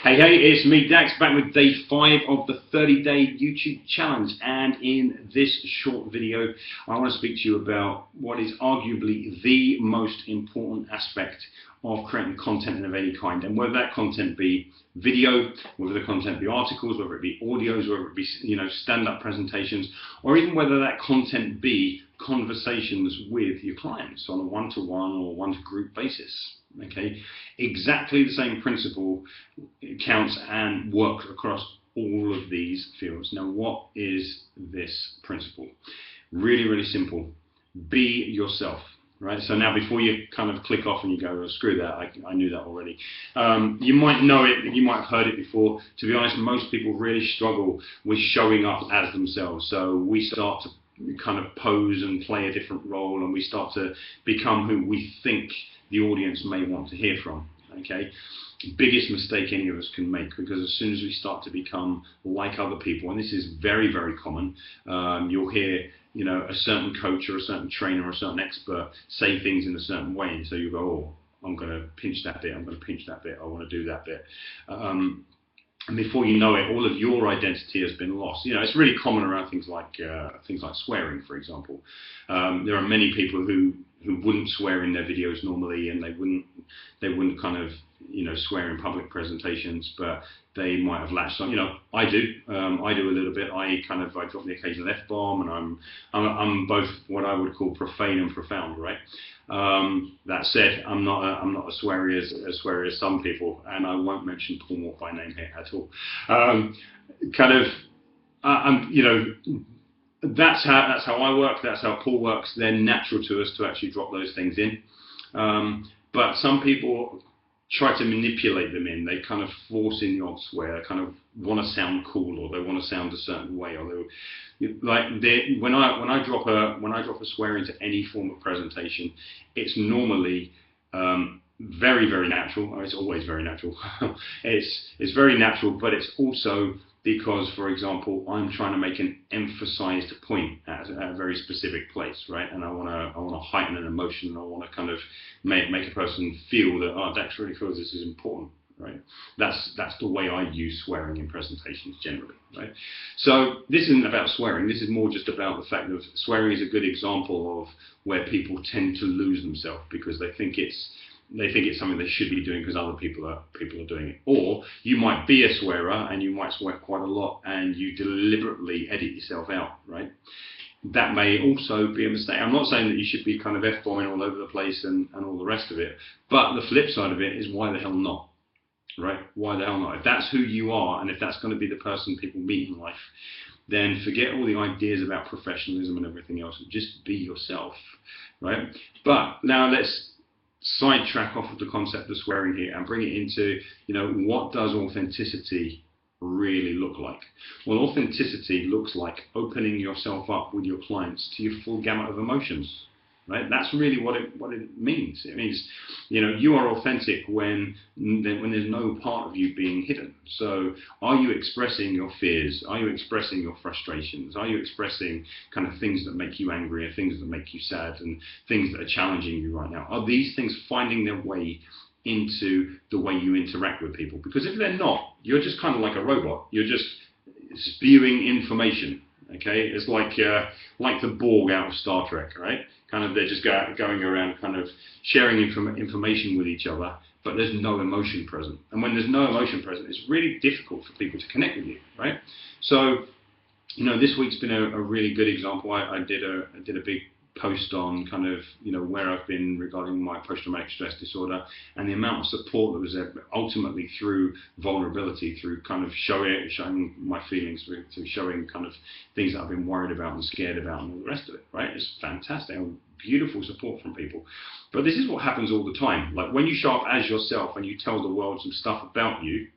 Hey, it's me, Dax, back with day 5 of the 30-day YouTube challenge. And in this short video, I want to speak to you about what is arguably the most important aspect of creating content of any kind. And whether that content be video, whether the content be articles, whether it be audios, whether it be stand-up presentations, or even whether that content be conversations with your clients on a one-to-one or one-to-group basis. Okay, exactly the same principle counts and works across all of these fields. Now, what is this principle? Really simple. Be yourself. Right. So now, before you kind of click off and you go, oh, screw that, I knew that already. You might know it, you might have heard it before. To be honest, most people really struggle with showing up as themselves. So we start to kind of pose and play a different role, and we start to become who we think the audience may want to hear from. Okay, biggest mistake any of us can make, because as soon as we start to become like other people, and this is very common, you'll hear a certain coach or a certain trainer or a certain expert say things in a certain way, and so you go, oh, I'm going to pinch that bit, I'm going to pinch that bit, I want to do that bit. And before you know it, all of your identity has been lost. It's really common around things like swearing, for example. There are many people who wouldn't swear in their videos normally, and they wouldn't kind of swear in public presentations, but they might have latched on. I do a little bit. I drop the occasional F-bomb, and I'm both what I would call profane and profound, right? That said, I'm not as sweary as some people, and I won't mention Paul Moore by name here at all. That's how I work. That's how Paul works. They're natural to us to actually drop those things in. But some people try to manipulate them in. They kind of force in the odd swear. They kind of want to sound cool, or they want to sound a certain way, or when I drop a swear into any form of presentation, it's normally very natural. It's always very natural. It's very natural, but it's also because, for example, I'm trying to make an emphasized point at a very specific place, right? And I want to heighten an emotion, and I want to kind of make a person feel that, oh, Dax really feels this is important, right? That's the way I use swearing in presentations generally, right? So this isn't about swearing. This is more just about the fact that swearing is a good example of where people tend to lose themselves, because they think it's something they should be doing because other people are doing it. Or you might be a swearer, and you might swear quite a lot, and you deliberately edit yourself out, right? That may also be a mistake. I'm not saying that you should be kind of F-bombing all over the place and all the rest of it, but the flip side of it is, why the hell not? Right? Why the hell not? If that's who you are, and if that's going to be the person people meet in life, then forget all the ideas about professionalism and everything else, and just be yourself, right? But now let's sidetrack off of the concept of swearing here and bring it into, what does authenticity really look like? Well, authenticity looks like opening yourself up with your clients to your full gamut of emotions, right? That's really what it means. It means, you are authentic when there's no part of you being hidden. So are you expressing your fears? Are you expressing your frustrations? Are you expressing kind of things that make you angry, and things that make you sad, and things that are challenging you right now? Are these things finding their way into the way you interact with people? Because if they're not, you're just kind of like a robot. You're just spewing information. Okay, it's like the Borg out of Star Trek, right? Kind of, they're just going around kind of sharing information with each other, but there's no emotion present. And when there's no emotion present, it's really difficult for people to connect with you, right? So, this week's been a really good example. I did a big post on kind of where I've been regarding my post-traumatic stress disorder, and the amount of support that was there, ultimately through vulnerability, through kind of showing my feelings, through showing kind of things that I've been worried about and scared about, and all the rest of it, right? It's fantastic. Beautiful support from people. But this is what happens all the time. Like, when you show up as yourself and you tell the world some stuff about you,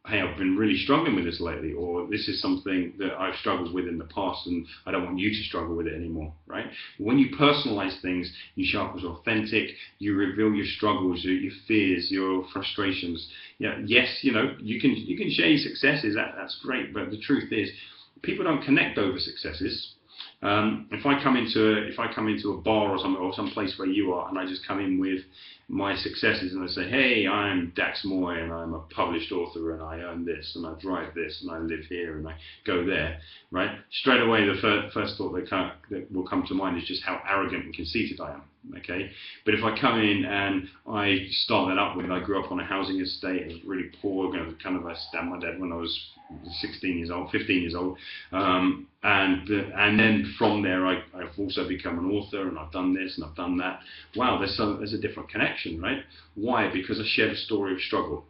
hey, I've been really struggling with this lately, or this is something that I've struggled with in the past, and I don't want you to struggle with it anymore, right? When you personalize things, you show up as authentic, you reveal your struggles, your fears, your frustrations. Yes, you can share your successes, that's great, but the truth is, people don't connect over successes. If I come into a bar or some place where you are, and I just come in with my successes and I say, hey, I'm Dax Moy and I'm a published author and I own this and I drive this and I live here and I go there, right? Straight away, the first thought that will come to mind is just how arrogant and conceited I am, okay? But if I come in and I start that up with, I grew up on a housing estate, I was really poor, kind of I stabbed my dad when I was 16 years old, 15 years old, and then from there I've also become an author and I've done this and I've done that. Wow, there's a different connection, right? Why? Because I shared a story of struggle.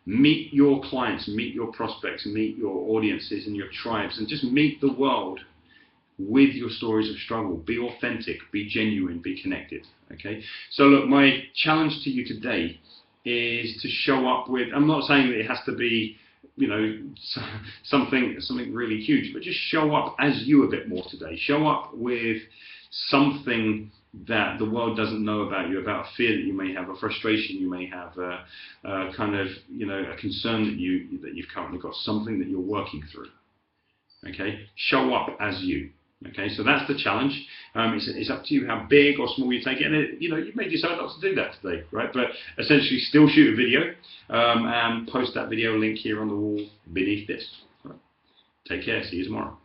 Meet your clients, meet your prospects, meet your audiences and your tribes, and just meet the world with your stories of struggle. Be authentic, be genuine, be connected, okay? So look, my challenge to you today is to show up with, I'm not saying that it has to be, you know, something really huge, but just show up as you a bit more today. Show up with something that the world doesn't know about you, about a fear that you may have, a frustration you may have, a kind of, you know, a concern that you've currently got, something that you're working through. Okay, show up as you. Okay, so that's the challenge. It's up to you how big or small you take it. And you know, you may decide not to do that today, right? But essentially, still shoot a video and post that video link here on the wall beneath this. Right. Take care. See you tomorrow.